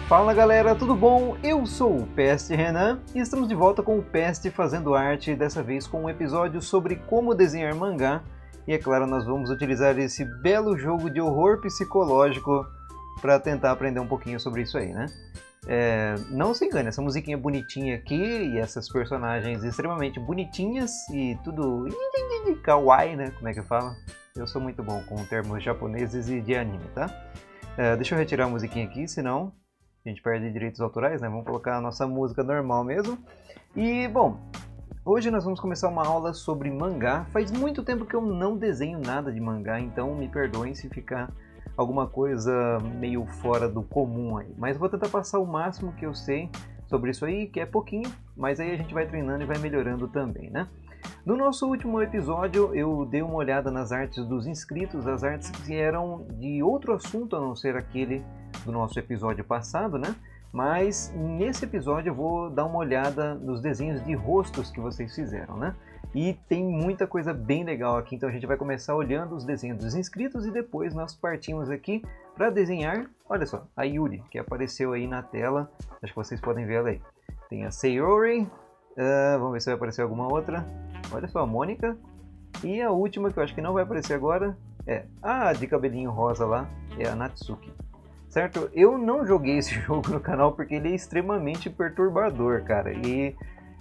Fala galera, tudo bom? Eu sou o Peste Renan e estamos de volta com o Peste Fazendo Arte, dessa vez com um episódio sobre como desenhar mangá. E é claro, nós vamos utilizar esse belo jogo de horror psicológico para tentar aprender um pouquinho sobre isso aí, né? Não se engane, essa musiquinha bonitinha aqui e essas personagens extremamente bonitinhas e tudo kawaii, né? Como é que fala? Eu sou muito bom com termos japoneses e de anime, tá? Deixa eu retirar a musiquinha aqui, senão a gente perde direitos autorais, né? Vamos colocar a nossa música normal mesmo. E, bom, hoje nós vamos começar uma aula sobre mangá. Faz muito tempo que eu não desenho nada de mangá, então me perdoem se ficar alguma coisa meio fora do comum aí. Mas vou tentar passar o máximo que eu sei sobre isso aí, que é pouquinho, mas aí a gente vai treinando e vai melhorando também, né? No nosso último episódio eu dei uma olhada nas artes dos inscritos, as artes que eram de outro assunto a não ser aquele do nosso episódio passado, né? Mas nesse episódio eu vou dar uma olhada nos desenhos de rostos que vocês fizeram, né? E tem muita coisa bem legal aqui, então a gente vai começar olhando os desenhos dos inscritos e depois nós partimos aqui para desenhar, olha só, a Yuri, que apareceu aí na tela, acho que vocês podem ver ela aí. Tem a Sayori, vamos ver se vai aparecer alguma outra, olha só, a Mônica, e a última que eu acho que não vai aparecer agora é a de cabelinho rosa lá, é a Natsuki. Certo? Eu não joguei esse jogo no canal porque ele é extremamente perturbador, cara, e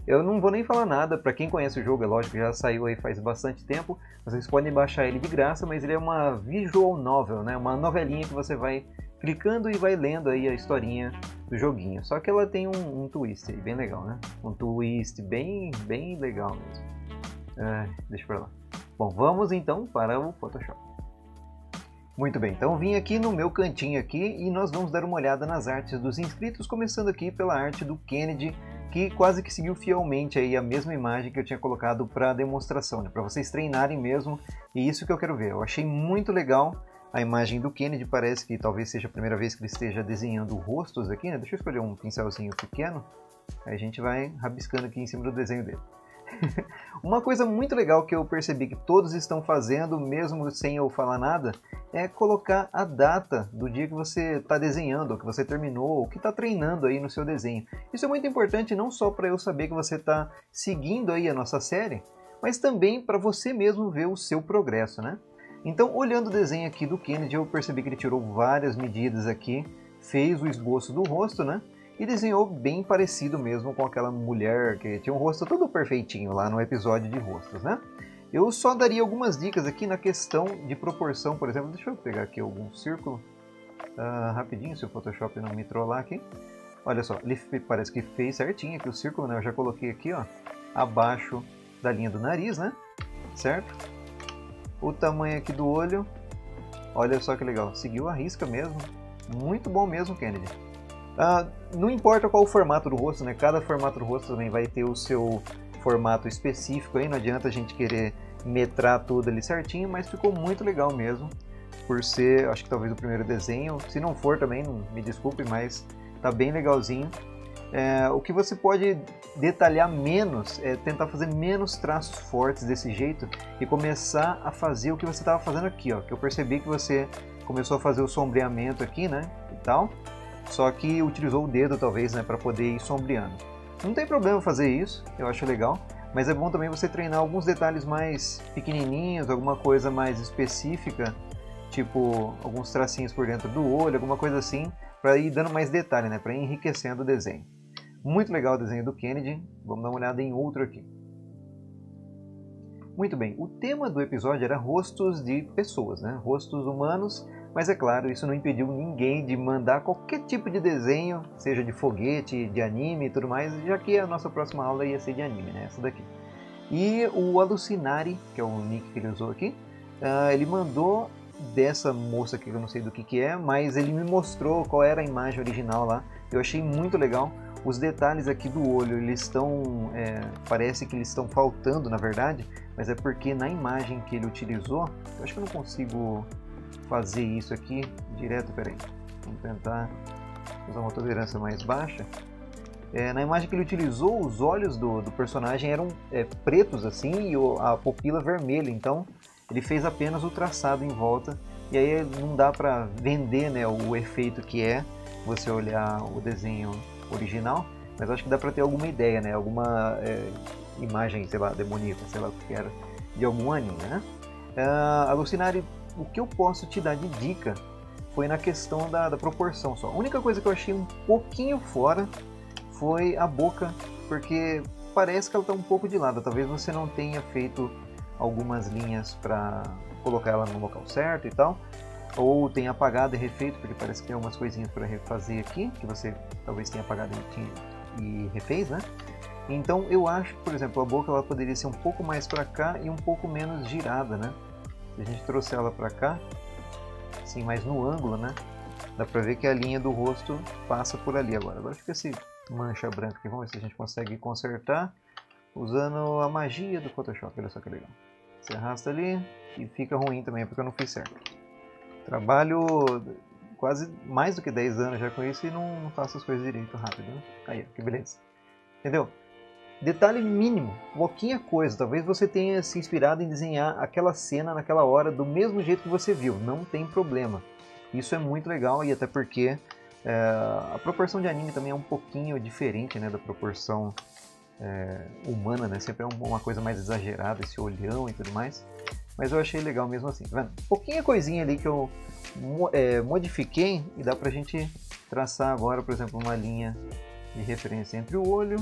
eu não vou nem falar nada. Para quem conhece o jogo, é lógico, já saiu aí faz bastante tempo, vocês podem baixar ele de graça, mas ele é uma visual novel, né? Uma novelinha que você vai clicando e vai lendo aí a historinha do joguinho, só que ela tem um twist aí, bem legal, né? Um twist bem legal mesmo. Deixa pra lá. Bom, vamos então para o Photoshop. Muito bem, então vim aqui no meu cantinho aqui e nós vamos dar uma olhada nas artes dos inscritos, começando aqui pela arte do Kennedy, que quase que seguiu fielmente aí a mesma imagem que eu tinha colocado para demonstração, né? Para vocês treinarem mesmo, e isso que eu quero ver. Eu achei muito legal a imagem do Kennedy, parece que talvez seja a primeira vez que ele esteja desenhando rostos aqui, né? Deixa eu escolher um pincelzinho pequeno, aí a gente vai rabiscando aqui em cima do desenho dele. Uma coisa muito legal que eu percebi que todos estão fazendo, mesmo sem eu falar nada, é colocar a data do dia que você está desenhando, ou que você terminou, ou que está treinando aí no seu desenho. Isso é muito importante não só para eu saber que você está seguindo aí a nossa série, mas também para você mesmo ver o seu progresso, né? Então, olhando o desenho aqui do Kennedy, eu percebi que ele tirou várias medidas aqui, fez o esboço do rosto, né? E desenhou bem parecido mesmo com aquela mulher que tinha um rosto todo perfeitinho lá no episódio de rostos, né? Eu só daria algumas dicas aqui na questão de proporção, por exemplo. Deixa eu pegar aqui algum círculo rapidinho, se o Photoshop não me trollar aqui. Olha só, ele parece que fez certinho aqui o círculo, né? Eu já coloquei aqui, ó, abaixo da linha do nariz, né? Certo? O tamanho aqui do olho, olha só que legal, seguiu a risca mesmo. Muito bom mesmo, Kennedy. Não importa qual o formato do rosto, né? Cada formato do rosto também vai ter o seu formato específico aí, não adianta a gente querer metrar tudo ali certinho, mas ficou muito legal mesmo, por ser, acho que talvez o primeiro desenho. Se não for também, me desculpe, mas tá bem legalzinho. O que você pode detalhar menos é tentar fazer menos traços fortes desse jeito e começar a fazer o que você estava fazendo aqui, ó, que eu percebi que você começou a fazer o sombreamento aqui, né, e tal. Só que utilizou o dedo, talvez, né, para poder ir sombreando. Não tem problema fazer isso, eu acho legal, mas é bom também você treinar alguns detalhes mais pequenininhos, alguma coisa mais específica, tipo alguns tracinhos por dentro do olho, alguma coisa assim, para ir dando mais detalhe, né, para ir enriquecendo o desenho. Muito legal o desenho do Kennedy, vamos dar uma olhada em outro aqui. Muito bem, o tema do episódio era rostos de pessoas, né, rostos humanos. Mas é claro, isso não impediu ninguém de mandar qualquer tipo de desenho, seja de foguete, de anime e tudo mais, já que a nossa próxima aula ia ser de anime, né? Essa daqui. E o Alucinari, que é o nick que ele usou aqui, ele mandou dessa moça que eu não sei do que é, mas ele me mostrou qual era a imagem original lá. Eu achei muito legal. Os detalhes aqui do olho, eles estão, parece que eles estão faltando na verdade, mas é porque na imagem que ele utilizou, eu acho que eu não consigo fazer isso aqui direto, peraí, vamos tentar usar uma tolerância mais baixa. Na imagem que ele utilizou, os olhos do personagem eram pretos assim e a pupila vermelha, então ele fez apenas o traçado em volta e aí não dá para vender, né, o efeito que é você olhar o desenho original, mas acho que dá para ter alguma ideia, né? Alguma imagem, sei lá, demoníaca, sei lá o que era, de algum anime, né? Alucinari, o que eu posso te dar de dica foi na questão da proporção só. A única coisa que eu achei um pouquinho fora foi a boca, porque parece que ela está um pouco de lado. Talvez você não tenha feito algumas linhas para colocar ela no local certo e tal, ou tenha apagado e refeito, porque parece que tem algumas coisinhas para refazer aqui, que você talvez tenha apagado e refez, né? Então eu acho que, por exemplo, a boca ela poderia ser um pouco mais para cá e um pouco menos girada, né? Se a gente trouxer ela para cá, assim, mais no ângulo, né? Dá para ver que a linha do rosto passa por ali agora. Agora fica esse mancha branca aqui. Vamos ver se a gente consegue consertar usando a magia do Photoshop. Olha só que legal. Você arrasta ali e fica ruim também porque eu não fiz certo. Trabalho quase mais do que 10 anos já com isso e não faço as coisas direito rápido, né? Aí, que beleza. Entendeu? Detalhe mínimo, pouquinha coisa. Talvez você tenha se inspirado em desenhar aquela cena naquela hora do mesmo jeito que você viu. Não tem problema. Isso é muito legal e até porque a proporção de anime também é um pouquinho diferente, né, da proporção humana, né? Sempre é uma coisa mais exagerada, esse olhão e tudo mais. Mas eu achei legal mesmo assim. Tá vendo? Pouquinha coisinha ali que eu modifiquei e dá pra gente traçar agora, por exemplo, uma linha de referência entre o olho,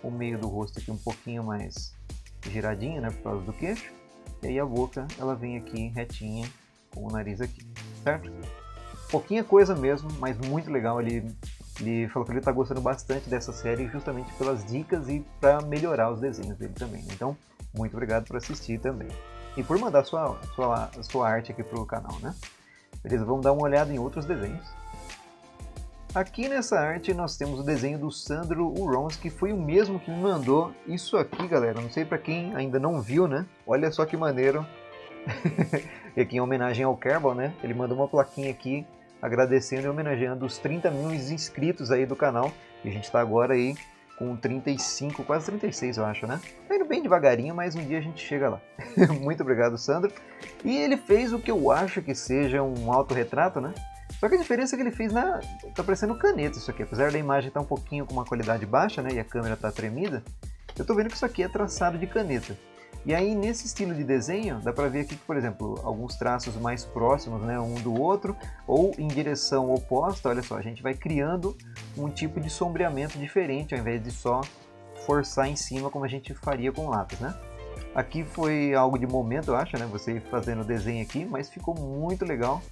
o meio do rosto aqui um pouquinho mais giradinho, né, por causa do queixo, e aí a boca ela vem aqui retinha com o nariz aqui, certo? Pouquinha coisa mesmo, mas muito legal. Ele falou que ele está gostando bastante dessa série justamente pelas dicas e para melhorar os desenhos dele também. Então, muito obrigado por assistir também e por mandar sua arte aqui para o canal, né? Beleza, vamos dar uma olhada em outros desenhos. Aqui nessa arte nós temos o desenho do Sandro Urons, que foi o mesmo que me mandou isso aqui, galera. Não sei para quem ainda não viu, né? Olha só que maneiro. E aqui em homenagem ao Kerbal, né? Ele mandou uma plaquinha aqui agradecendo e homenageando os 30 mil inscritos aí do canal. E a gente está agora aí com 35, quase 36 eu acho, né? Tá indo bem devagarinho, mas um dia a gente chega lá. Muito obrigado, Sandro. E ele fez o que eu acho que seja um autorretrato, né? Só que a diferença é que ele fez tá parecendo caneta isso aqui. Apesar da imagem estar um pouquinho com uma qualidade baixa, né? E a câmera tá tremida, eu tô vendo que isso aqui é traçado de caneta. E aí nesse estilo de desenho, dá pra ver aqui que, por exemplo, alguns traços mais próximos, né, um do outro, ou em direção oposta. Olha só, a gente vai criando um tipo de sombreamento diferente, ao invés de só forçar em cima como a gente faria com lápis, né? Aqui foi algo de momento, eu acho, né, você fazendo o desenho aqui, mas ficou muito legal.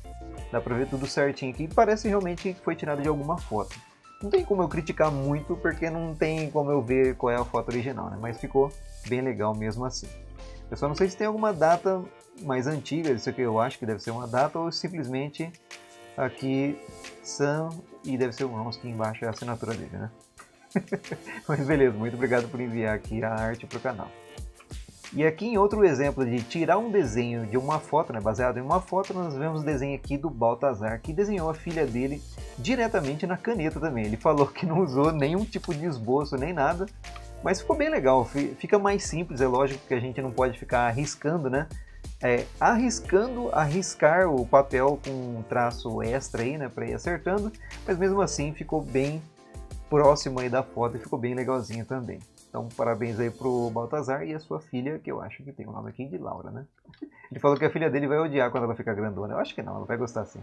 Dá pra ver tudo certinho aqui, parece realmente que foi tirado de alguma foto. Não tem como eu criticar muito, porque não tem como eu ver qual é a foto original, né? Mas ficou bem legal mesmo assim. Eu só não sei se tem alguma data mais antiga, isso aqui eu acho que deve ser uma data, ou simplesmente aqui Sam e deve ser o Rons, que embaixo é a assinatura dele, né? Mas beleza, muito obrigado por enviar aqui a arte para o canal. E aqui em outro exemplo de tirar um desenho de uma foto, né, baseado em uma foto, nós vemos o desenho aqui do Baltazar, que desenhou a filha dele diretamente na caneta também. Ele falou que não usou nenhum tipo de esboço, nem nada, mas ficou bem legal, fica mais simples. É lógico que a gente não pode ficar arriscando, né? Arriscar o papel com um traço extra aí, né, para ir acertando, mas mesmo assim ficou bem próximo aí da foto e ficou bem legalzinho também. Então, parabéns aí pro Baltazar e a sua filha, que eu acho que tem o nome aqui de Laura, né? Ele falou que a filha dele vai odiar quando ela ficar grandona. Eu acho que não, ela vai gostar sim.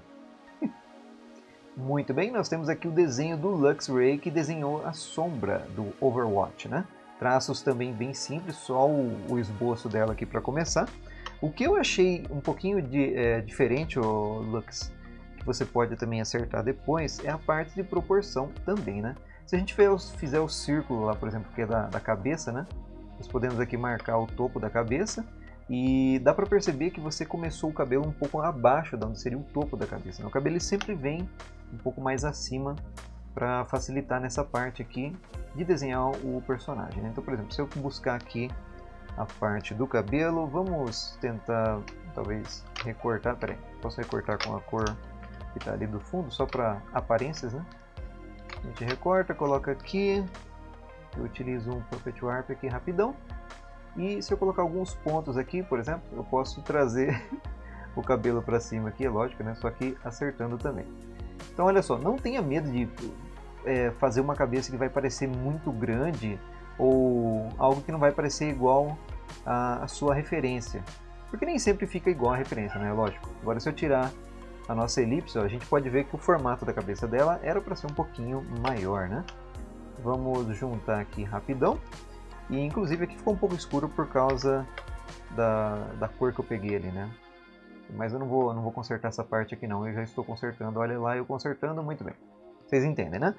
Muito bem, nós temos aqui o desenho do Luxray, que desenhou a sombra do Overwatch, né? Traços também bem simples, só o esboço dela aqui para começar. O que eu achei um pouquinho diferente, o Lux, que você pode também acertar depois, é a parte de proporção também, né? Se a gente fizer o círculo lá, por exemplo, que é da cabeça, né? Nós podemos aqui marcar o topo da cabeça e dá para perceber que você começou o cabelo um pouco abaixo de onde seria o topo da cabeça, né? O cabelo ele sempre vem um pouco mais acima para facilitar nessa parte aqui de desenhar o personagem, né? Então, por exemplo, se eu buscar aqui a parte do cabelo, vamos tentar talvez recortar, peraí, posso recortar com a cor que está ali do fundo, só para aparências, né? A gente recorta, coloca aqui, eu utilizo um Puppet Warp aqui rapidão, e se eu colocar alguns pontos aqui, por exemplo, eu posso trazer o cabelo para cima aqui, é lógico, né? Só que acertando também. Então olha só, não tenha medo de fazer uma cabeça que vai parecer muito grande ou algo que não vai parecer igual à sua referência. Porque nem sempre fica igual a referência, né? Lógico. Agora se eu tirar a nossa elipse, ó, a gente pode ver que o formato da cabeça dela era para ser um pouquinho maior, né? Vamos juntar aqui rapidão. E inclusive aqui ficou um pouco escuro por causa da cor que eu peguei ali, né? Mas eu não vou consertar essa parte aqui não, eu já estou consertando, olha lá, eu consertando muito bem. Vocês entendem, né?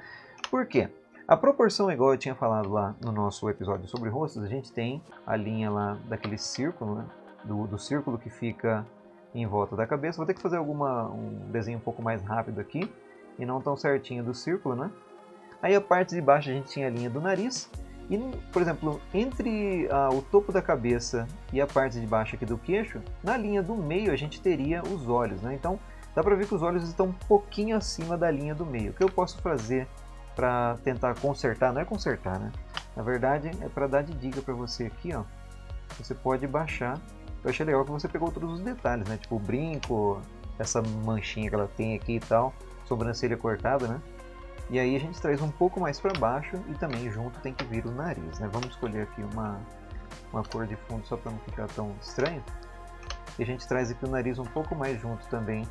Por quê? A proporção, igual eu tinha falado lá no nosso episódio sobre rostos, a gente tem a linha lá daquele círculo, né? Do círculo que fica em volta da cabeça. Vou ter que fazer um desenho um pouco mais rápido aqui, e não tão certinho do círculo, né? Aí a parte de baixo a gente tinha a linha do nariz, e, por exemplo, entre o topo da cabeça e a parte de baixo aqui do queixo, na linha do meio a gente teria os olhos, né? Então dá pra ver que os olhos estão um pouquinho acima da linha do meio. O que eu posso fazer para tentar consertar, não é consertar, né? Na verdade é para dar de dica para você aqui, ó. Você pode baixar. Eu achei legal que você pegou todos os detalhes, né? Tipo o brinco, essa manchinha que ela tem aqui e tal, sobrancelha cortada, né? E aí a gente traz um pouco mais para baixo e também junto tem que vir o nariz, né? Vamos escolher aqui uma cor de fundo só para não ficar tão estranho. E a gente traz aqui o nariz um pouco mais junto também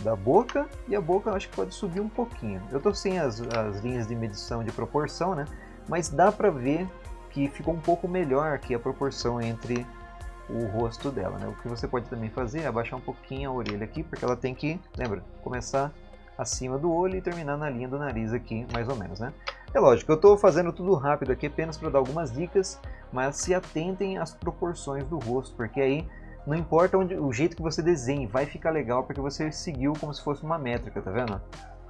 da boca, e a boca eu acho que pode subir um pouquinho. Eu tô sem as linhas de medição de proporção, né? Mas dá pra ver que ficou um pouco melhor aqui a proporção entre o rosto dela, né? O que você pode também fazer é abaixar um pouquinho a orelha aqui, porque ela tem que, lembra, começar acima do olho e terminar na linha do nariz aqui, mais ou menos, né? É lógico, eu estou fazendo tudo rápido aqui apenas para dar algumas dicas, mas se atentem às proporções do rosto, porque aí não importa o jeito que você desenhe, vai ficar legal porque você seguiu como se fosse uma métrica, tá vendo?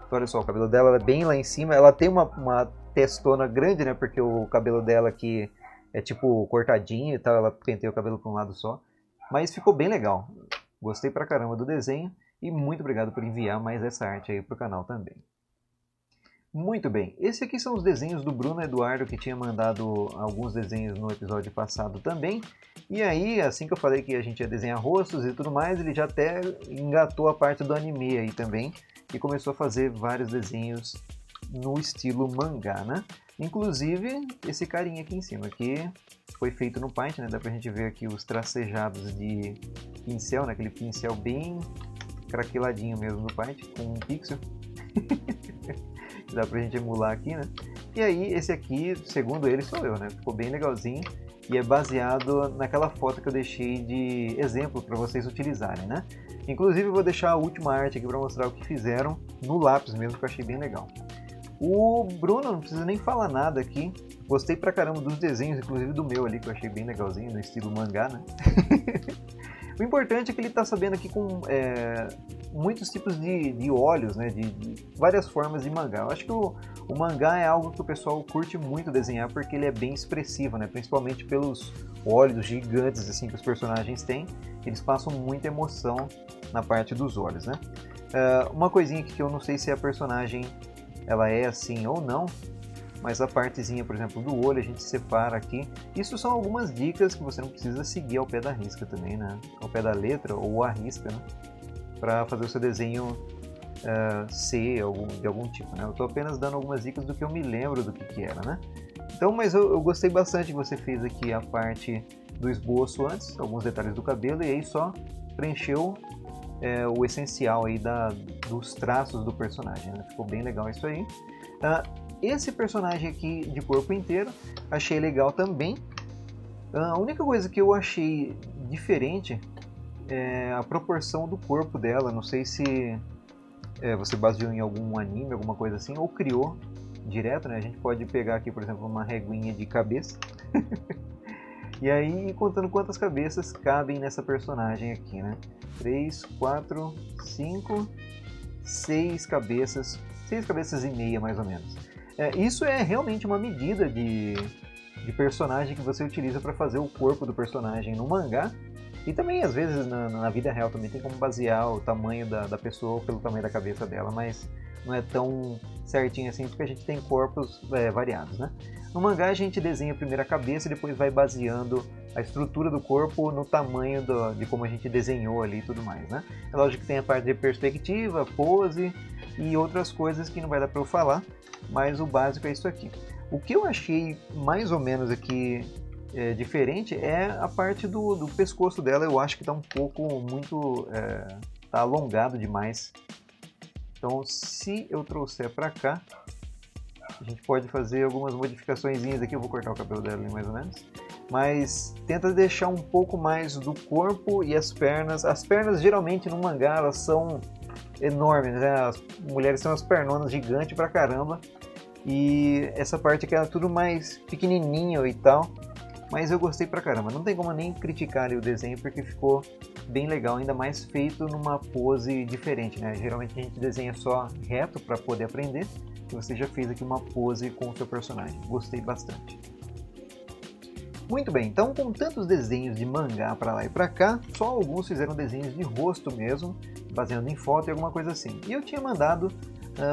Então, olha só, o cabelo dela é bem lá em cima, ela tem uma testona grande, né? Porque o cabelo dela aqui é tipo cortadinho e tal, ela penteia o cabelo para um lado só, mas ficou bem legal. Gostei pra caramba do desenho e muito obrigado por enviar mais essa arte aí pro canal também. Muito bem, esses aqui são os desenhos do Bruno Eduardo, que tinha mandado alguns desenhos no episódio passado também. E aí, assim que eu falei que a gente ia desenhar rostos e tudo mais, ele já até engatou a parte do anime aí também, e começou a fazer vários desenhos no estilo mangá, né? Inclusive, esse carinha aqui em cima, que foi feito no Paint, né? Dá pra gente ver aqui os tracejados de pincel, né? Aquele pincel bem craqueladinho mesmo do Paint, com um pixel. Dá pra gente emular aqui, né? E aí, esse aqui, segundo ele, sou eu, né? Ficou bem legalzinho e é baseado naquela foto que eu deixei de exemplo para vocês utilizarem, né? Inclusive, eu vou deixar a última arte aqui para mostrar o que fizeram no lápis mesmo, que eu achei bem legal. O Bruno, não precisa nem falar nada aqui. Gostei pra caramba dos desenhos, inclusive do meu ali, que eu achei bem legalzinho, no estilo mangá, né? O importante é que ele está sabendo aqui com muitos tipos de olhos, né? De várias formas de mangá. Eu acho que o mangá é algo que o pessoal curte muito desenhar porque ele é bem expressivo, né? Principalmente pelos olhos gigantes assim, que os personagens têm. Eles passam muita emoção na parte dos olhos, né? Uma coisinha aqui que eu não sei se a personagem ela é assim ou não, mas a partezinha, por exemplo, do olho a gente separa aqui. Isso são algumas dicas que você não precisa seguir ao pé da risca também, né? Ao pé da letra ou à risca, né? Para fazer o seu desenho ser de algum tipo, né? Eu estou apenas dando algumas dicas do que eu me lembro do que era, né? Então, mas eu gostei bastante que você fez aqui a parte do esboço antes, alguns detalhes do cabelo, e aí só preencheu o essencial aí dos traços do personagem, né? Ficou bem legal isso aí. Esse personagem aqui de corpo inteiro, achei legal também. A única coisa que eu achei diferente é a proporção do corpo dela. Não sei se você baseou em algum anime, alguma coisa assim, ou criou direto, né? A gente pode pegar aqui, por exemplo, uma reguinha de cabeça. E aí, ir contando quantas cabeças cabem nessa personagem aqui, né? 3, 4, 5, 6 cabeças. 6 cabeças e meia, mais ou menos. Isso é realmente uma medida de personagem que você utiliza para fazer o corpo do personagem no mangá. E também, às vezes, na vida real também tem como basear o tamanho da pessoa pelo tamanho da cabeça dela. Mas não é tão certinho assim, porque a gente tem corpos variados, né? No mangá a gente desenha primeiro a cabeça e depois vai baseando a estrutura do corpo no tamanho de como a gente desenhou ali e tudo mais, né? É lógico que tem a parte de perspectiva, pose e outras coisas que não vai dar para eu falar, mas o básico é isso aqui. O que eu achei mais ou menos aqui diferente é a parte do pescoço dela. Eu acho que está um pouco tá alongado demais. Então, se eu trouxer para cá, a gente pode fazer algumas modificações aqui. Eu vou cortar o cabelo dela ali mais ou menos. Mas tenta deixar um pouco mais do corpo e as pernas. As pernas geralmente no mangá elas são enormes, né? As mulheres têm umas pernonas gigantes pra caramba. E essa parte aqui é tudo mais pequenininho e tal. Mas eu gostei pra caramba. Não tem como nem criticar ali o desenho porque ficou bem legal. Ainda mais feito numa pose diferente, né? Geralmente a gente desenha só reto pra poder aprender. E você já fez aqui uma pose com o seu personagem. Gostei bastante. Muito bem, então com tantos desenhos de mangá para lá e para cá, só alguns fizeram desenhos de rosto mesmo, baseando em foto e alguma coisa assim. E eu tinha mandado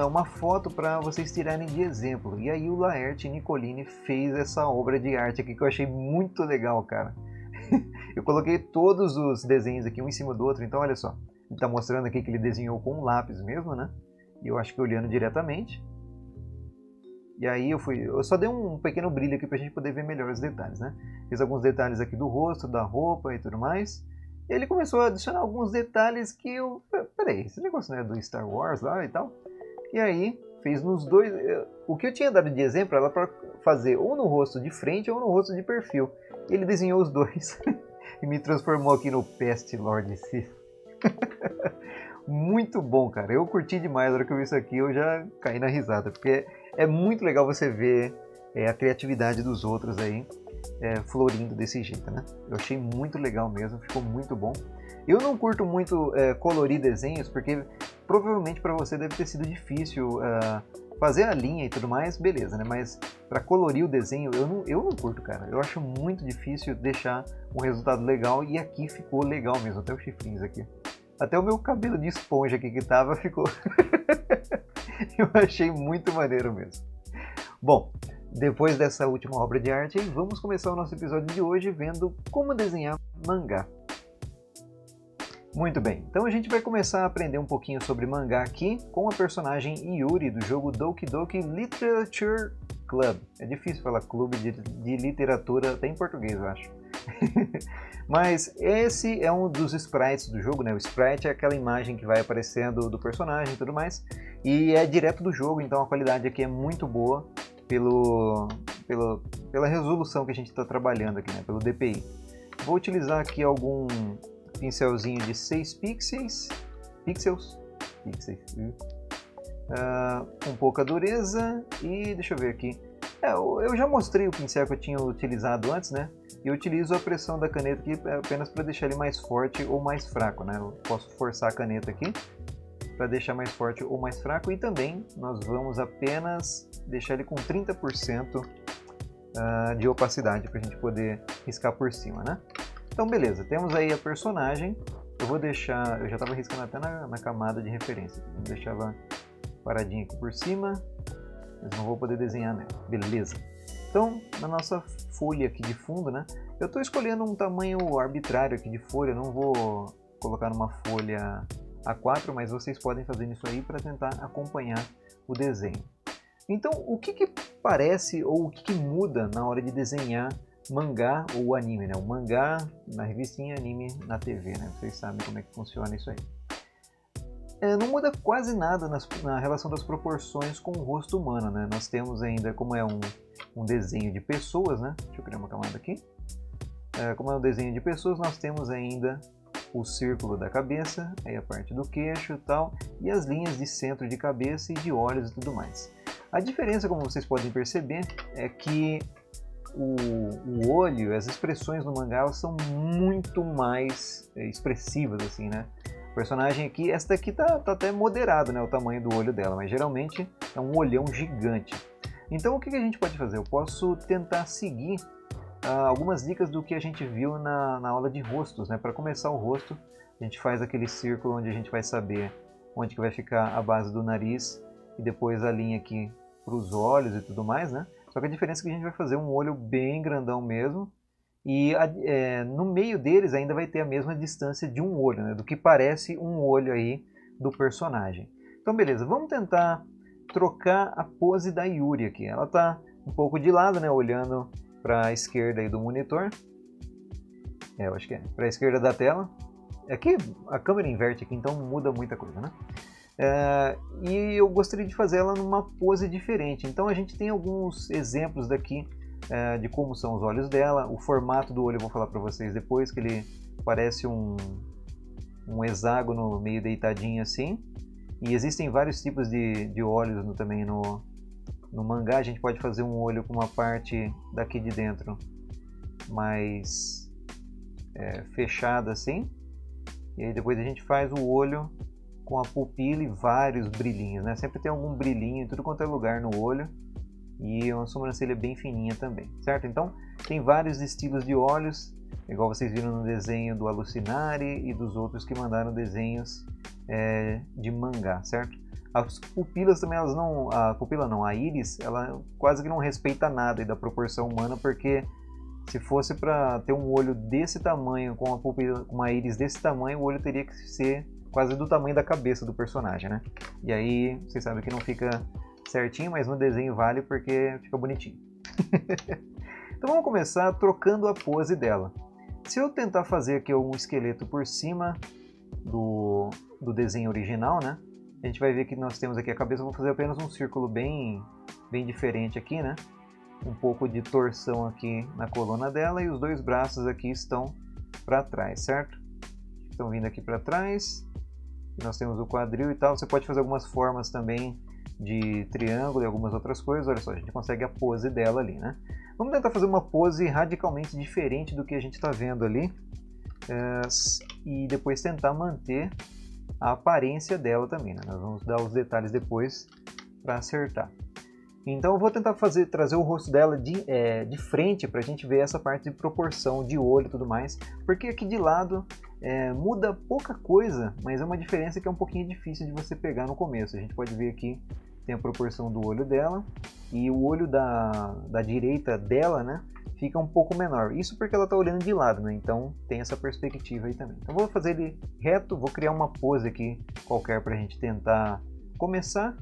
uma foto para vocês tirarem de exemplo. E aí o Laerte Nicolini fez essa obra de arte aqui que eu achei muito legal, cara. Eu coloquei todos os desenhos aqui um em cima do outro, então olha só. Ele está mostrando aqui que ele desenhou com um lápis mesmo, né? E eu acho que olhando diretamente. E aí eu só dei um pequeno brilho aqui pra gente poder ver melhor os detalhes, né? Fiz alguns detalhes aqui do rosto, da roupa e tudo mais. E ele começou a adicionar alguns detalhes que eu... Peraí, esse negócio não é do Star Wars lá e tal? E aí, fez nos dois... O que eu tinha dado de exemplo era pra fazer ou no rosto de frente ou no rosto de perfil. E ele desenhou os dois. E me transformou aqui no Pest Lord Sith. Muito bom, cara. Eu curti demais. Na hora que eu vi isso aqui, eu já caí na risada. Porque é muito legal você ver a criatividade dos outros aí florindo desse jeito, né? Eu achei muito legal mesmo. Ficou muito bom. Eu não curto muito colorir desenhos, porque provavelmente para você deve ter sido difícil fazer a linha e tudo mais, beleza, né? Mas para colorir o desenho, eu não curto, cara. Eu acho muito difícil deixar um resultado legal e aqui ficou legal mesmo. Até os chifrinhos aqui. Até o meu cabelo de esponja aqui que tava ficou... Eu achei muito maneiro mesmo. Bom, depois dessa última obra de arte, vamos começar o nosso episódio de hoje vendo como desenhar mangá. Muito bem, então a gente vai começar a aprender um pouquinho sobre mangá aqui com a personagem Yuri do jogo Doki Doki Literature Club. É difícil falar clube de literatura, até em português eu acho. Mas esse é um dos sprites do jogo, né? O sprite é aquela imagem que vai aparecendo do personagem e tudo mais. E é direto do jogo, então a qualidade aqui é muito boa pela resolução que a gente está trabalhando aqui, né? Pelo DPI. Vou utilizar aqui algum pincelzinho de 6 pixels, com pouca dureza e deixa eu ver aqui. Eu já mostrei o pincel que eu tinha utilizado antes, né? Eu utilizo a pressão da caneta aqui apenas para deixar ele mais forte ou mais fraco, né? Eu posso forçar a caneta aqui para deixar mais forte ou mais fraco e também nós vamos apenas deixar ele com 30% de opacidade para a gente poder riscar por cima, né? Então beleza, temos aí a personagem. Eu vou deixar, eu já estava riscando até na camada de referência. Vou deixar ela paradinha aqui por cima, mas não vou poder desenhar nela. Beleza. Então, na nossa folha aqui de fundo, né? Eu estou escolhendo um tamanho arbitrário aqui de folha, não vou colocar numa folha A4, mas vocês podem fazer isso aí para tentar acompanhar o desenho. Então, o que parece ou o que muda na hora de desenhar mangá ou anime, né? O mangá na revistinha, anime na TV, né? Vocês sabem como é que funciona isso aí. Não muda quase nada na relação das proporções com o rosto humano, né? Nós temos ainda, como é um desenho de pessoas, né? Deixa eu criar uma camada aqui. Como é um desenho de pessoas, nós temos ainda o círculo da cabeça, aí a parte do queixo e tal, e as linhas de centro de cabeça e de olhos e tudo mais. A diferença, como vocês podem perceber, é que o olho, as expressões no mangá elas são muito mais expressivas, assim, né? O personagem aqui, essa daqui tá até moderado, né, o tamanho do olho dela, mas geralmente é um olhão gigante. Então o que a gente pode fazer? Eu posso tentar seguir algumas dicas do que a gente viu na aula de rostos, né? Para começar o rosto, a gente faz aquele círculo onde a gente vai saber onde que vai ficar a base do nariz e depois a linha aqui para os olhos e tudo mais, né? Só que a diferença é que a gente vai fazer um olho bem grandão mesmo, e no meio deles ainda vai ter a mesma distância de um olho, né? Do que parece um olho aí do personagem. Então beleza, vamos tentar trocar a pose da Yuri aqui. Ela está um pouco de lado, né? Olhando para a esquerda aí do monitor. Eu acho que é para a esquerda da tela. Aqui a câmera inverte aqui, então muda muita coisa, né? E eu gostaria de fazer ela numa pose diferente. Então a gente tem alguns exemplos daqui de como são os olhos dela. O formato do olho eu vou falar para vocês depois, que ele parece um hexágono meio deitadinho assim. E existem vários tipos de olhos também no mangá. A gente pode fazer um olho com uma parte daqui de dentro mais fechada assim. E aí depois a gente faz o olho com a pupila e vários brilhinhos, né? Sempre tem algum brilhinho em tudo quanto é lugar no olho. E uma sobrancelha bem fininha também, certo? Então tem vários estilos de olhos, igual vocês viram no desenho do Alucinari e dos outros que mandaram desenhos de mangá, certo? As pupilas também, elas não... A pupila não, a íris, ela quase que não respeita nada da proporção humana, porque se fosse para ter um olho desse tamanho, com uma pupila, com uma íris desse tamanho, o olho teria que ser quase do tamanho da cabeça do personagem, né? E aí, vocês sabem que não fica certinho, mas no desenho vale porque fica bonitinho. Então vamos começar trocando a pose dela. Se eu tentar fazer aqui um esqueleto por cima do desenho original, né? A gente vai ver que nós temos aqui a cabeça. Eu vou fazer apenas um círculo bem diferente aqui, né? Um pouco de torção aqui na coluna dela, e os dois braços aqui estão para trás, certo? Estão vindo aqui para trás. E nós temos o quadril e tal. Você pode fazer algumas formas também de triângulo e algumas outras coisas. Olha só, a gente consegue a pose dela ali, né? Vamos tentar fazer uma pose radicalmente diferente do que a gente está vendo ali, e depois tentar manter a aparência dela também, né? Nós vamos dar os detalhes depois para acertar. Então eu vou tentar trazer o rosto dela de frente para a gente ver essa parte de proporção de olho e tudo mais, porque aqui de lado muda pouca coisa, mas é uma diferença que é um pouquinho difícil de você pegar no começo. A gente pode ver aqui, tem a proporção do olho dela, e o olho da direita dela, né, fica um pouco menor. Isso porque ela está olhando de lado, né? Então tem essa perspectiva aí também. Então vou fazer ele reto, vou criar uma pose aqui qualquer para a gente tentar começar,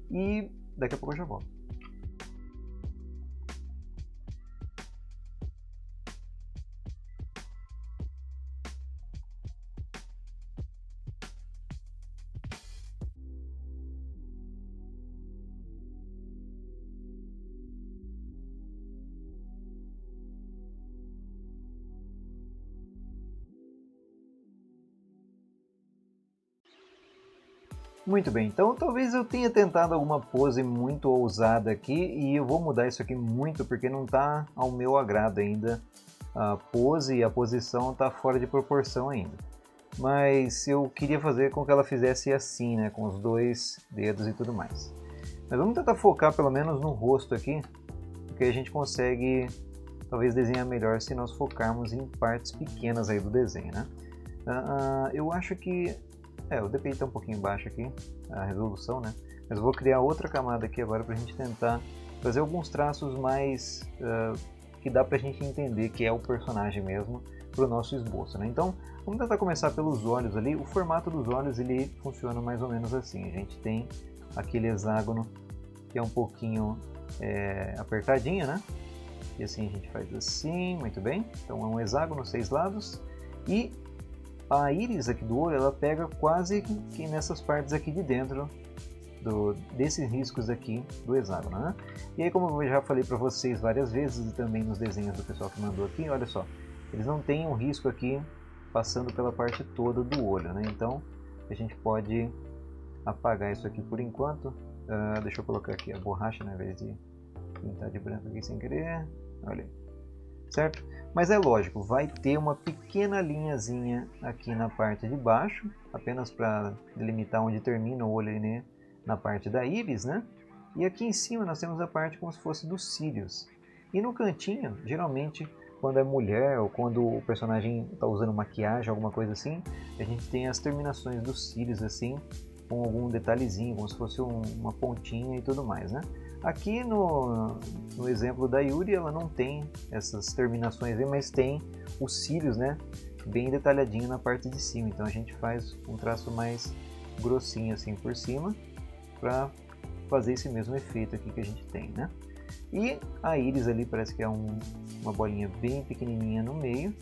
e daqui a pouco eu já volto. Muito bem, então talvez eu tenha tentado alguma pose muito ousada aqui, e eu vou mudar isso aqui muito porque não está ao meu agrado ainda. A pose e a posição está fora de proporção ainda. Mas eu queria fazer com que ela fizesse assim, né, com os dois dedos e tudo mais. Mas vamos tentar focar pelo menos no rosto aqui, porque a gente consegue talvez desenhar melhor se nós focarmos em partes pequenas aí do desenho, né? Eu acho que o DPI está um pouquinho baixo aqui, a resolução, né? Mas eu vou criar outra camada aqui agora para a gente tentar fazer alguns traços mais que dá para a gente entender que é o personagem mesmo para o nosso esboço, né? Então vamos tentar começar pelos olhos ali. O formato dos olhos ele funciona mais ou menos assim. A gente tem aquele hexágono que é um pouquinho apertadinho, né? E assim a gente faz assim, muito bem. Então é um hexágono, 6 lados, e a íris aqui do olho, ela pega quase que nessas partes aqui de dentro desses riscos aqui do hexágono, né? E aí, como eu já falei para vocês várias vezes, e também nos desenhos do pessoal que mandou aqui, olha só, eles não têm um risco aqui passando pela parte toda do olho, né? Então a gente pode apagar isso aqui por enquanto. Deixa eu colocar aqui a borracha, né, ao invés de pintar de branco aqui sem querer. Olha aí. Certo? Mas é lógico, vai ter uma pequena linhazinha aqui na parte de baixo, apenas para delimitar onde termina o olho aí, né, na parte da íris, né? E aqui em cima nós temos a parte como se fosse dos cílios. E no cantinho, geralmente, quando é mulher ou quando o personagem está usando maquiagem, alguma coisa assim, a gente tem as terminações dos cílios assim, com algum detalhezinho, como se fosse uma pontinha e tudo mais, né? Aqui no exemplo da Yuri, ela não tem essas terminações aí, mas tem os cílios, né? Bem detalhadinho na parte de cima, então a gente faz um traço mais grossinho assim por cima para fazer esse mesmo efeito aqui que a gente tem, né? E a íris ali parece que é uma bolinha bem pequenininha no meio.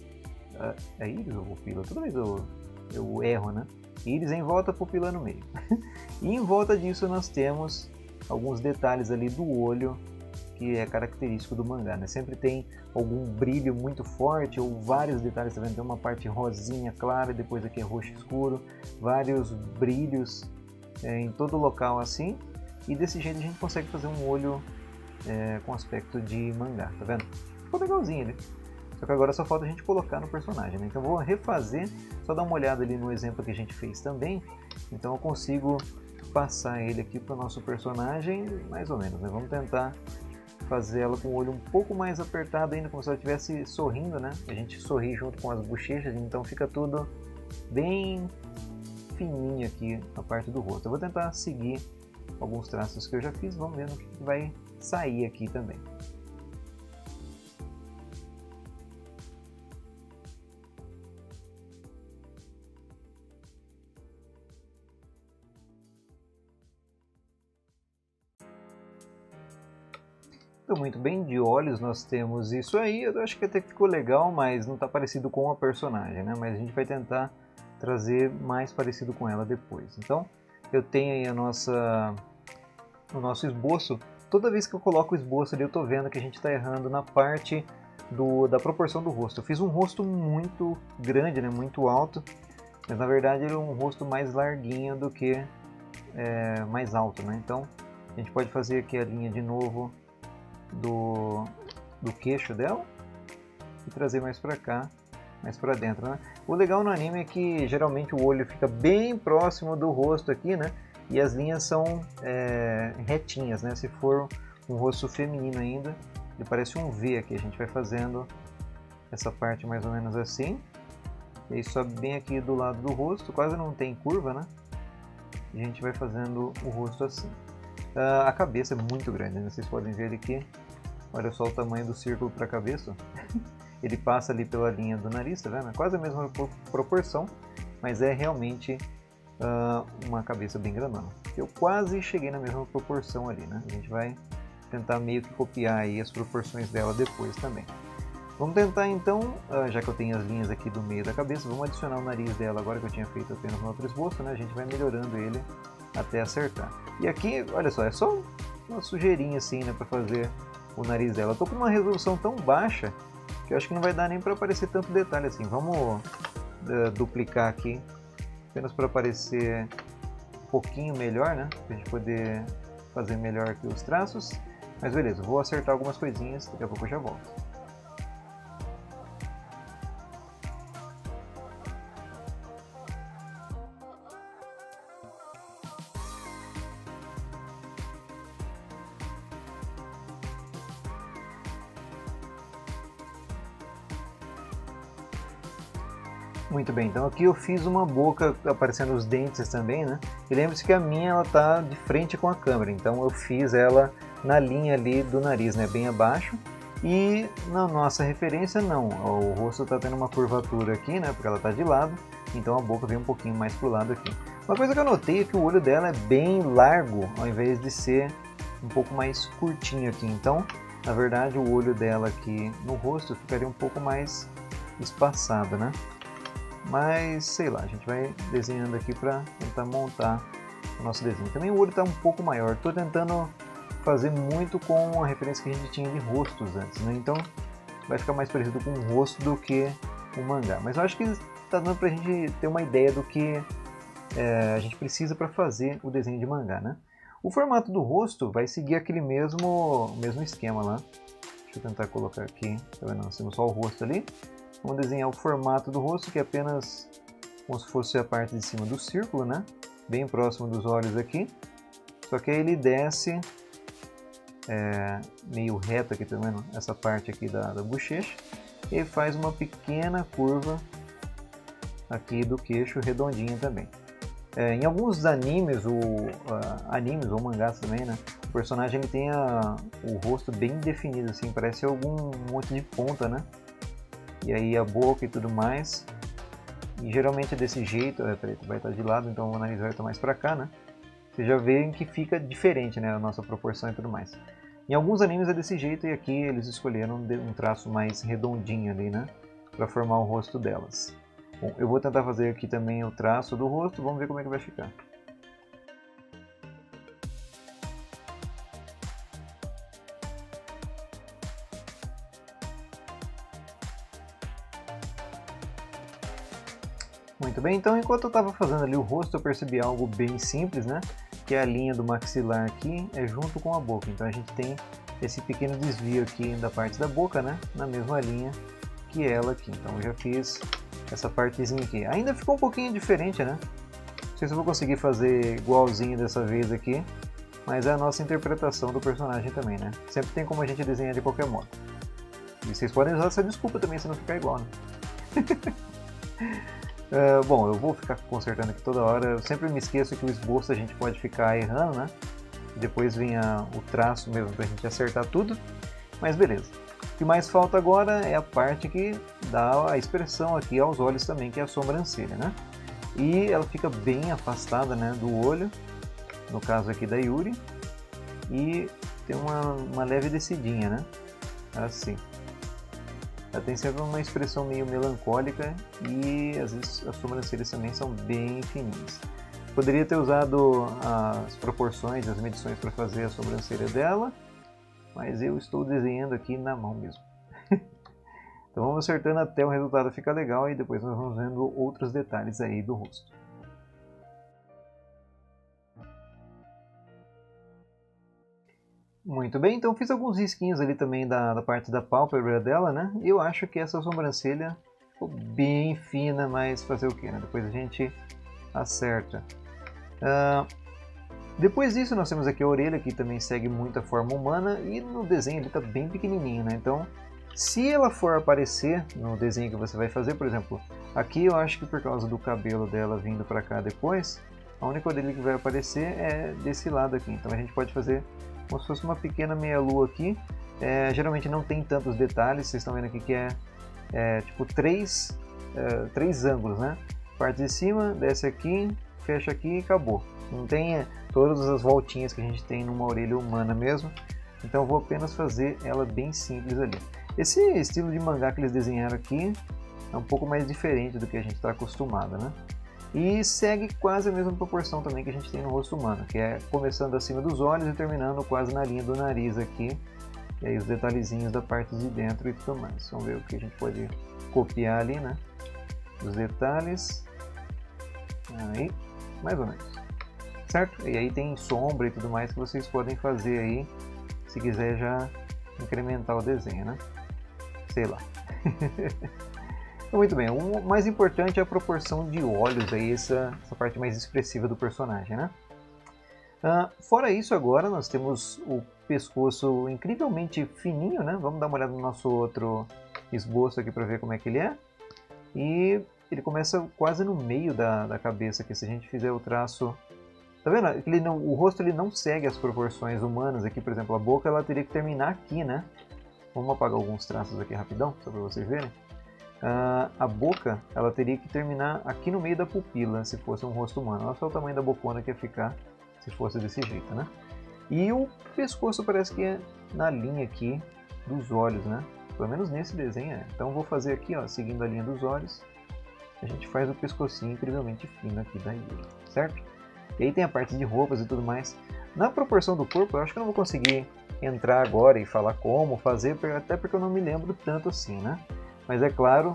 É íris ou pupila? Toda vez eu erro, né? Íris em volta, pupila no meio. E em volta disso nós temos alguns detalhes ali do olho que é característico do mangá, né? Sempre tem algum brilho muito forte ou vários detalhes, tá vendo? Tem uma parte rosinha clara, depois aqui é roxo escuro, vários brilhos em todo o local assim, e desse jeito a gente consegue fazer um olho com aspecto de mangá, tá vendo? Ficou legalzinho ali. Só que agora só falta a gente colocar no personagem, né? Então eu vou refazer, só dar uma olhada ali no exemplo que a gente fez também, então eu consigo passar ele aqui para o nosso personagem, mais ou menos, né? Vamos tentar fazer ela com o olho um pouco mais apertado ainda, como se ela estivesse sorrindo, né? A gente sorri junto com as bochechas, então fica tudo bem fininho aqui a parte do rosto. Eu vou tentar seguir alguns traços que eu já fiz, vamos ver no que vai sair aqui também. Muito bem, de olhos nós temos isso aí, eu acho que até ficou legal, mas não está parecido com a personagem, né? Mas a gente vai tentar trazer mais parecido com ela depois. Então, eu tenho aí o nosso esboço. Toda vez que eu coloco o esboço ali, eu estou vendo que a gente está errando na parte da proporção do rosto. Eu fiz um rosto muito grande, né? Muito alto, mas na verdade ele é um rosto mais larguinho do que mais alto, né? Então, a gente pode fazer aqui a linha de novo do queixo dela e trazer mais pra cá, mais pra dentro, né? O legal no anime é que geralmente o olho fica bem próximo do rosto aqui, né? E as linhas são retinhas, né? Se for um rosto feminino ainda, ele parece um V aqui. A gente vai fazendo essa parte mais ou menos assim, e aí sobe bem aqui do lado do rosto, quase não tem curva, né? E a gente vai fazendo o rosto assim. A cabeça é muito grande, né? Vocês podem ver aqui, olha só o tamanho do círculo para a cabeça. Ele passa ali pela linha do nariz, tá vendo? É quase a mesma proporção, mas é realmente uma cabeça bem grandona. Eu quase cheguei na mesma proporção ali, né? A gente vai tentar meio que copiar aí as proporções dela depois também. Vamos tentar então, já que eu tenho as linhas aqui do meio da cabeça, vamos adicionar o nariz dela agora que eu tinha feito apenas no outro esboço, né? A gente vai melhorando ele até acertar. E aqui, olha só, é só uma sujeirinha assim, né, para fazer o nariz dela. Eu tô com uma resolução tão baixa que eu acho que não vai dar nem para aparecer tanto detalhe assim. Vamos duplicar aqui, apenas para aparecer um pouquinho melhor, né, para a gente poder fazer melhor aqui os traços. Mas beleza, vou acertar algumas coisinhas, daqui a pouco eu já volto. Muito bem, então aqui eu fiz uma boca aparecendo os dentes também, né? E lembre-se que a minha ela tá de frente com a câmera, então eu fiz ela na linha ali do nariz, né? Bem abaixo. E na nossa referência não, o rosto está tendo uma curvatura aqui, né? Porque ela está de lado, então a boca vem um pouquinho mais pro lado aqui. Uma coisa que eu notei é que o olho dela é bem largo, ao invés de ser um pouco mais curtinho aqui. Então, na verdade, o olho dela aqui no rosto ficaria um pouco mais espaçado, né? Mas, sei lá, a gente vai desenhando aqui para tentar montar o nosso desenho. Também o olho está um pouco maior. Estou tentando fazer muito com a referência que a gente tinha de rostos antes, né? Então vai ficar mais parecido com um rosto do que um mangá. Mas eu acho que está dando para a gente ter uma ideia do que a gente precisa para fazer o desenho de mangá, né? O formato do rosto vai seguir aquele mesmo esquema lá. Deixa eu tentar colocar aqui, tá vendo? Nós temos só o rosto ali. Vamos desenhar o formato do rosto, que é apenas como se fosse a parte de cima do círculo, né? Bem próximo dos olhos aqui. Só que aí ele desce meio reto aqui, tá vendo? Essa parte aqui da bochecha. E faz uma pequena curva aqui do queixo redondinho também. Em alguns animes ou mangás também, né? O personagem ele tem o rosto bem definido, assim, parece algum monte de ponta, né? E aí a boca e tudo mais. E geralmente é desse jeito, peraí, vai estar de lado, então o nariz vai estar mais pra cá, né? Você já vê que fica diferente, né? A nossa proporção e tudo mais. Em alguns animes é desse jeito e aqui eles escolheram um traço mais redondinho ali, né? Pra formar o rosto delas. Bom, eu vou tentar fazer aqui também o traço do rosto, vamos ver como é que vai ficar. Muito bem, então enquanto eu estava fazendo ali o rosto, eu percebi algo bem simples, né? Que é a linha do maxilar aqui é junto com a boca. Então a gente tem esse pequeno desvio aqui da parte da boca, né? Na mesma linha que ela aqui. Então eu já fiz essa partezinha aqui. Ainda ficou um pouquinho diferente, né? Não sei se eu vou conseguir fazer igualzinho dessa vez aqui, mas é a nossa interpretação do personagem também, né? Sempre tem como a gente desenhar de qualquer modo. E vocês podem usar essa desculpa também se não ficar igual, né? Bom, eu vou ficar consertando aqui toda hora. Eu sempre me esqueço que o esboço a gente pode ficar errando, né? E depois vem o traço mesmo pra gente acertar tudo. Mas beleza. O que mais falta agora é a parte que dá a expressão aqui aos olhos também, que é a sobrancelha, né? E ela fica bem afastada, né, do olho, no caso aqui da Yuri. E tem uma leve descidinha, né? Assim. Ela tem sempre uma expressão meio melancólica e às vezes as sobrancelhas também são bem fininhas. Poderia ter usado as proporções, as medições para fazer a sobrancelha dela, mas eu estou desenhando aqui na mão mesmo. Então vamos acertando até o resultado ficar legal e depois nós vamos vendo outros detalhes aí do rosto. Muito bem, então fiz alguns risquinhos ali também da parte da pálpebra dela, né? E eu acho que essa sobrancelha ficou bem fina, mas fazer o que, né? Depois a gente acerta. Depois disso nós temos aqui a orelha, que também segue muito a forma humana, e no desenho ele está bem pequenininho, né? Então, se ela for aparecer no desenho que você vai fazer, por exemplo, aqui eu acho que por causa do cabelo dela vindo para cá depois, a única orelha que vai aparecer é desse lado aqui. Então a gente pode fazer como se fosse uma pequena meia-lua aqui. Geralmente não tem tantos detalhes, vocês estão vendo aqui que tipo três ângulos, né? Parte de cima, desce aqui, fecha aqui e acabou. Não tem todas as voltinhas que a gente tem numa orelha humana mesmo. Então eu vou apenas fazer ela bem simples ali. Esse estilo de mangá que eles desenharam aqui é um pouco mais diferente do que a gente está acostumado, né? E segue quase a mesma proporção também que a gente tem no rosto humano, que é começando acima dos olhos e terminando quase na linha do nariz aqui. E aí os detalhezinhos da parte de dentro e tudo mais. Vamos ver o que a gente pode copiar ali, né? Os detalhes. Aí, mais ou menos. Certo? E aí tem sombra e tudo mais que vocês podem fazer aí, se quiser já incrementar o desenho, né? Sei lá. Muito bem, o mais importante é a proporção de olhos, aí, essa parte mais expressiva do personagem, né? Fora isso, agora nós temos o pescoço incrivelmente fininho, né? Vamos dar uma olhada no nosso outro esboço aqui para ver como é que ele é. E ele começa quase no meio da cabeça aqui, se a gente fizer o traço... Tá vendo? O rosto ele não segue as proporções humanas aqui, por exemplo, a boca ela teria que terminar aqui, né? Vamos apagar alguns traços aqui rapidão, só para vocês verem. A boca ela teria que terminar aqui no meio da pupila, se fosse um rosto humano. Olha só o tamanho da bocona que ia ficar se fosse desse jeito, né? E o pescoço parece que é na linha aqui dos olhos, né? Pelo menos nesse desenho é. Então eu vou fazer aqui, ó, seguindo a linha dos olhos, a gente faz o pescocinho incrivelmente fino aqui da Yuri, certo? E aí tem a parte de roupas e tudo mais. Na proporção do corpo, eu acho que eu não vou conseguir entrar agora e falar como fazer, até porque eu não me lembro tanto assim, né? Mas é claro,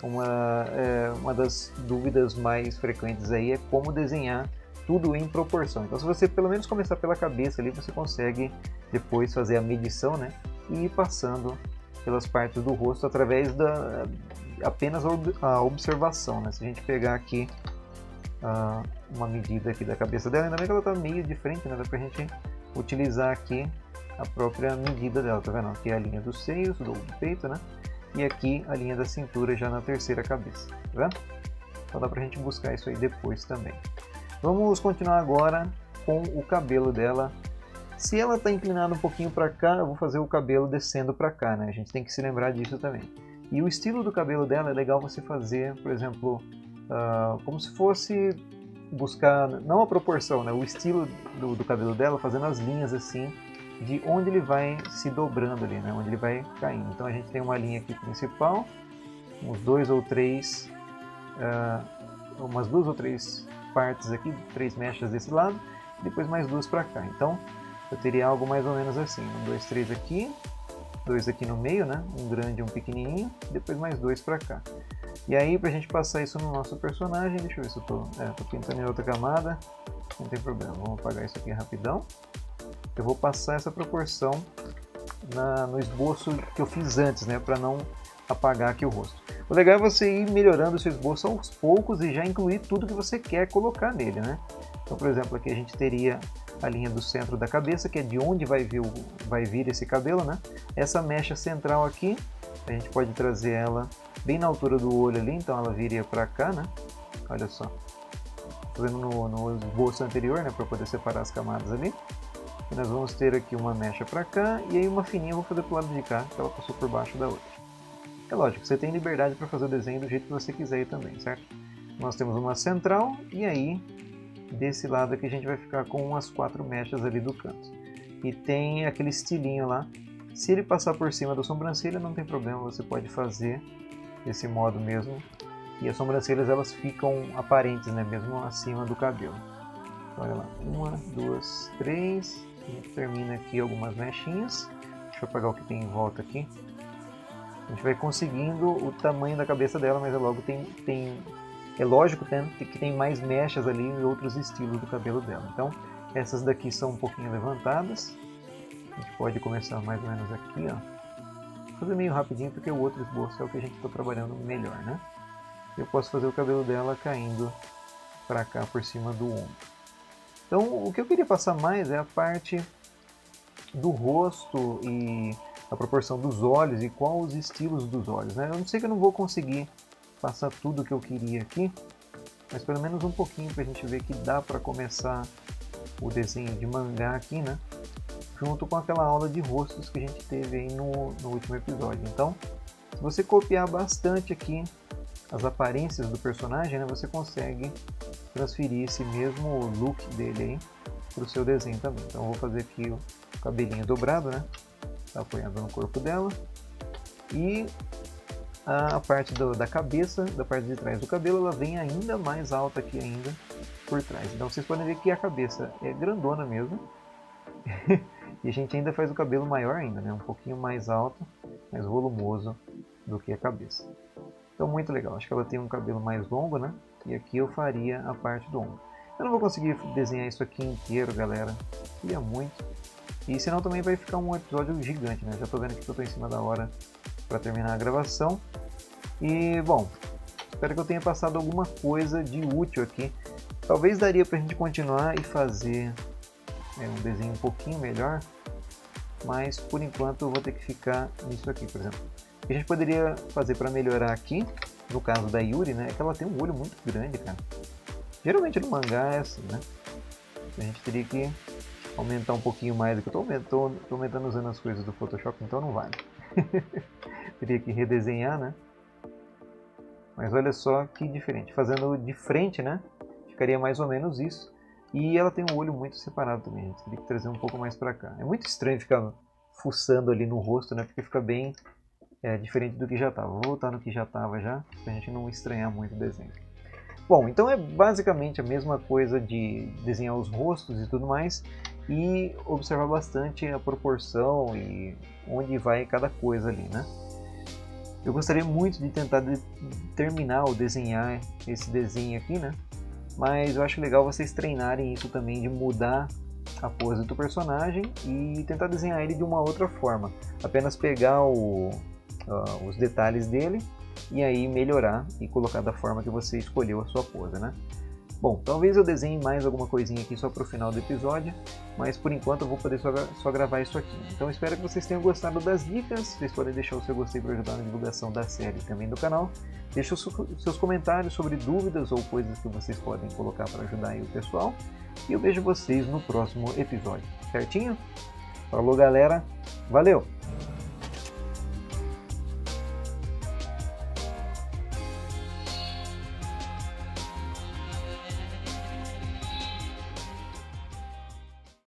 uma das dúvidas mais frequentes aí é como desenhar tudo em proporção. Então se você pelo menos começar pela cabeça ali, você consegue depois fazer a medição, né? E ir passando pelas partes do rosto através apenas a observação, né? Se a gente pegar aqui uma medida aqui da cabeça dela, ainda bem que ela está meio de frente, né? Dá pra gente utilizar aqui a própria medida dela, tá vendo? Aqui é a linha dos seios, do peito, né? E aqui a linha da cintura já na terceira cabeça, tá vendo? Então dá pra gente buscar isso aí depois também. Vamos continuar agora com o cabelo dela. Se ela está inclinada um pouquinho para cá, eu vou fazer o cabelo descendo para cá, né? A gente tem que se lembrar disso também. E o estilo do cabelo dela é legal você fazer, por exemplo, como se fosse buscar, não a proporção, né? O estilo do cabelo dela, fazendo as linhas assim, de onde ele vai se dobrando ali, né? Onde ele vai caindo. Então a gente tem uma linha aqui principal, uns umas duas ou três partes aqui, 3 mechas desse lado, e depois mais 2 para cá. Então eu teria algo mais ou menos assim, 1, 2, 3 aqui, 2 aqui no meio, né? Um grande e um pequenininho, depois mais 2 para cá. E aí, pra gente passar isso no nosso personagem, deixa eu ver se eu tô pintando em outra camada, não tem problema, vamos apagar isso aqui rapidão. Eu vou passar essa proporção no esboço que eu fiz antes, né? Para não apagar aqui o rosto. O legal é você ir melhorando o seu esboço aos poucos e já incluir tudo que você quer colocar nele, né? Então, por exemplo, aqui a gente teria a linha do centro da cabeça, que é de onde vai vir esse cabelo, né? Essa mecha central aqui, a gente pode trazer ela bem na altura do olho ali, então ela viria para cá, né? Olha só. Tô vendo no esboço anterior, né? Para poder separar as camadas ali. E nós vamos ter aqui uma mecha para cá, e aí uma fininha eu vou fazer pro lado de cá, que ela passou por baixo da outra. É lógico, você tem liberdade para fazer o desenho do jeito que você quiser aí também, certo? Nós temos uma central, e aí desse lado aqui a gente vai ficar com as 4 mechas ali do canto. E tem aquele estilinho lá. Se ele passar por cima da sobrancelha não tem problema, você pode fazer desse modo mesmo. E as sobrancelhas elas ficam aparentes, né? Mesmo acima do cabelo. Olha lá, 1, 2, 3. A gente termina aqui algumas mechinhas. Deixa eu apagar o que tem em volta aqui. A gente vai conseguindo o tamanho da cabeça dela, mas é lógico que tem mais mechas ali e outros estilos do cabelo dela. Então, essas daqui são um pouquinho levantadas. A gente pode começar mais ou menos aqui, ó. Vou fazer meio rapidinho porque o outro esboço é o que a gente está trabalhando melhor, né? Eu posso fazer o cabelo dela caindo para cá por cima do ombro. Então, o que eu queria passar mais é a parte do rosto e a proporção dos olhos e qual os estilos dos olhos, né? Eu não sei que eu não vou conseguir passar tudo o que eu queria aqui, mas pelo menos um pouquinho para a gente ver que dá para começar o desenho de mangá aqui, né? Junto com aquela aula de rostos que a gente teve aí no último episódio. Então, se você copiar bastante aqui as aparências do personagem, né, você consegue transferir esse mesmo look dele aí para o seu desenho também. Então, eu vou fazer aqui o cabelinho dobrado, né? Tá apoiando no corpo dela. E a parte da cabeça, da parte de trás do cabelo, ela vem ainda mais alta aqui ainda por trás. Então, vocês podem ver que a cabeça é grandona mesmo. E a gente ainda faz o cabelo maior ainda, né? Um pouquinho mais alto, mais volumoso do que a cabeça. Então muito legal, acho que ela tem um cabelo mais longo, né? E aqui eu faria a parte do ombro. Eu não vou conseguir desenhar isso aqui inteiro, galera. Queria muito. E senão também vai ficar um episódio gigante, né? Já tô vendo que eu tô em cima da hora para terminar a gravação. E, bom, espero que eu tenha passado alguma coisa de útil aqui. Talvez daria pra gente continuar e fazer um desenho um pouquinho melhor, mas por enquanto eu vou ter que ficar nisso aqui, por exemplo. O que a gente poderia fazer para melhorar aqui, no caso da Yuri, né, é que ela tem um olho muito grande, cara. Geralmente no mangá é assim, né? A gente teria que aumentar um pouquinho mais aqui. Eu tô aumentando usando as coisas do Photoshop, então não vale. Teria que redesenhar, né? Mas olha só que diferente. Fazendo de frente, né? Ficaria mais ou menos isso. E ela tem um olho muito separado também, a gente teria que trazer um pouco mais pra cá. É muito estranho ficar fuçando ali no rosto, né? Porque fica bem diferente do que já estava. Vou voltar no que já estava já, pra gente não estranhar muito o desenho. Bom, então é basicamente a mesma coisa de desenhar os rostos e tudo mais. E observar bastante a proporção e onde vai cada coisa ali, né? Eu gostaria muito de tentar terminar ou desenhar esse desenho aqui, né? Mas eu acho legal vocês treinarem isso também, de mudar a pose do personagem e tentar desenhar ele de uma outra forma. Apenas pegar os detalhes dele e aí melhorar e colocar da forma que você escolheu a sua pose, né? Bom, talvez eu desenhe mais alguma coisinha aqui só para o final do episódio, mas por enquanto eu vou poder só gravar isso aqui. Então espero que vocês tenham gostado das dicas, vocês podem deixar o seu gostei para ajudar na divulgação da série e também do canal. Deixe os seus comentários sobre dúvidas ou coisas que vocês podem colocar para ajudar aí o pessoal. E eu vejo vocês no próximo episódio, certinho? Falou galera, valeu!